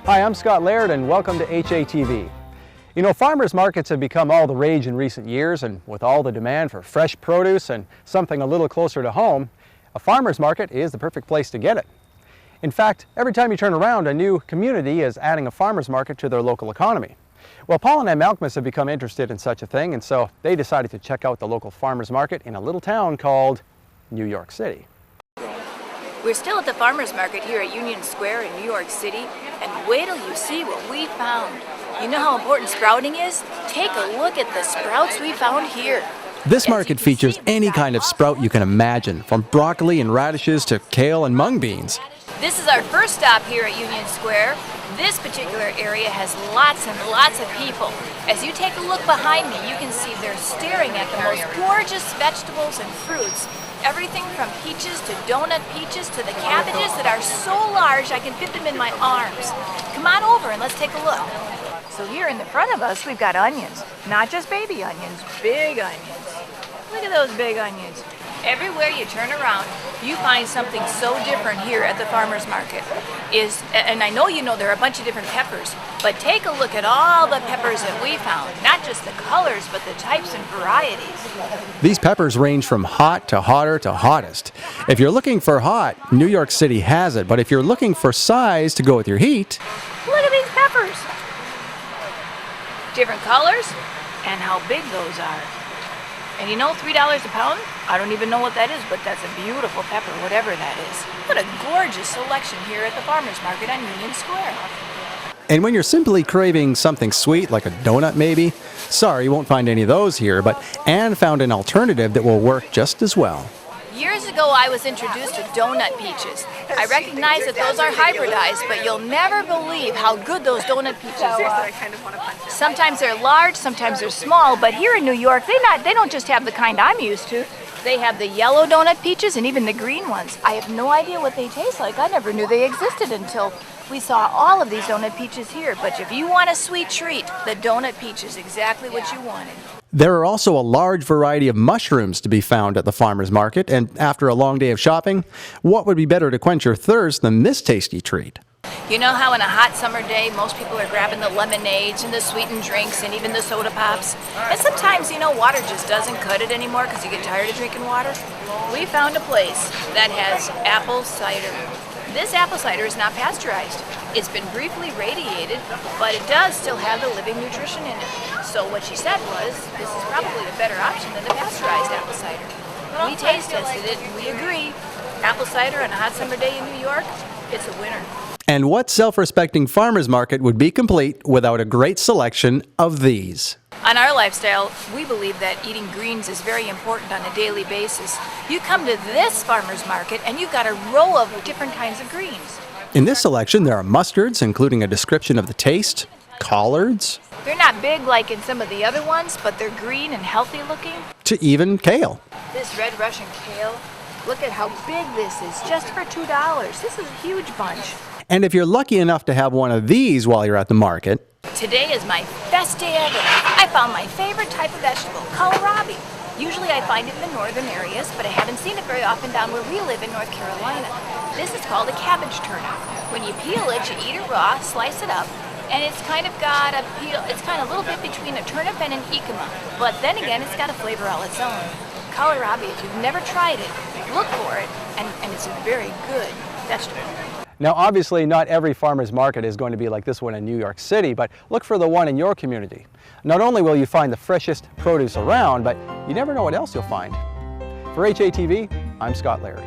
Hi, I'm Scott Laird and welcome to HATV. You know, farmers markets have become all the rage in recent years, and with all the demand for fresh produce and something a little closer to home, a farmers market is the perfect place to get it. In fact, every time you turn around, a new community is adding a farmers market to their local economy. Well, Paul and Malcolmus have become interested in such a thing, and so they decided to check out the local farmers market in a little town called New York City. We're still at the farmers market here at Union Square in New York City, and wait till you see what we found. You know how important sprouting is? Take a look at the sprouts we found here. This market features any kind of sprout you can imagine, from broccoli and radishes to kale and mung beans. This is our first stop here at Union Square. This particular area has lots and lots of people. As you take a look behind me, you can see they're staring at the most gorgeous vegetables and fruits. Everything from peaches to donut peaches to the cabbages that are so large I can fit them in my arms. Come on over and let's take a look. So here in the front of us we've got onions. Not just baby onions, big onions. Look at those big onions. Everywhere you turn around, you find something so different here at the farmers market. And I know you know there are a bunch of different peppers, but take a look at all the peppers that we found. Not just the colors, but the types and varieties. These peppers range from hot to hotter to hottest. If you're looking for hot, New York City has it, but if you're looking for size to go with your heat, look at these peppers. Different colors and how big those are. And you know, $3 a pound? I don't even know what that is, but that's a beautiful pepper, whatever that is. What a gorgeous selection here at the farmers market on Union Square. and when you're simply craving something sweet like a donut maybe, sorry, you won't find any of those here, but Anne found an alternative that will work just as well. Years ago, I was introduced to donut peaches. I recognize that those are hybridized, but you'll never believe how good those donut peaches are. Sometimes they're large, sometimes they're small, but here in New York, they don't just have the kind I'm used to. They have the yellow donut peaches and even the green ones. I have no idea what they taste like. I never knew they existed until we saw all of these donut peaches here. But if you want a sweet treat, the donut peach is exactly what you wanted. There are also a large variety of mushrooms to be found at the farmers market, and after a long day of shopping, what would be better to quench your thirst than this tasty treat? You know how in a hot summer day, most people are grabbing the lemonades and the sweetened drinks and even the soda pops? And sometimes, you know, water just doesn't cut it anymore because you get tired of drinking water. We found a place that has apple cider. This apple cider is not pasteurized. It's been briefly radiated, but it does still have the living nutrition in it. So what she said was, this is probably a better option than the pasteurized apple cider. We taste tested it and we agree. Apple cider on a hot summer day in New York, it's a winner. And what self-respecting farmers market would be complete without a great selection of these? On our lifestyle, we believe that eating greens is very important on a daily basis. You come to this farmer's market and you've got a row of different kinds of greens. In this selection, there are mustards, including a description of the taste, collards. They're not big like in some of the other ones, but they're green and healthy looking. To even kale. This red Russian kale, look at how big this is, just for $2. This is a huge bunch. And if you're lucky enough to have one of these while you're at the market, today is my best day ever. I found my favorite type of vegetable, kohlrabi. Usually I find it in the northern areas, but I haven't seen it very often down where we live in North Carolina. This is called a cabbage turnip. When you peel it, you eat it raw, slice it up, and it's kind of got a peel. It's kind of a little bit between a turnip and an jicama, but then again, it's got a flavor all its own. Kohlrabi, if you've never tried it, look for it, and it's a very good vegetable. Now, obviously, not every farmer's market is going to be like this one in New York City, but look for the one in your community. Not only will you find the freshest produce around, but you never know what else you'll find. For HATV, I'm Scott Laird.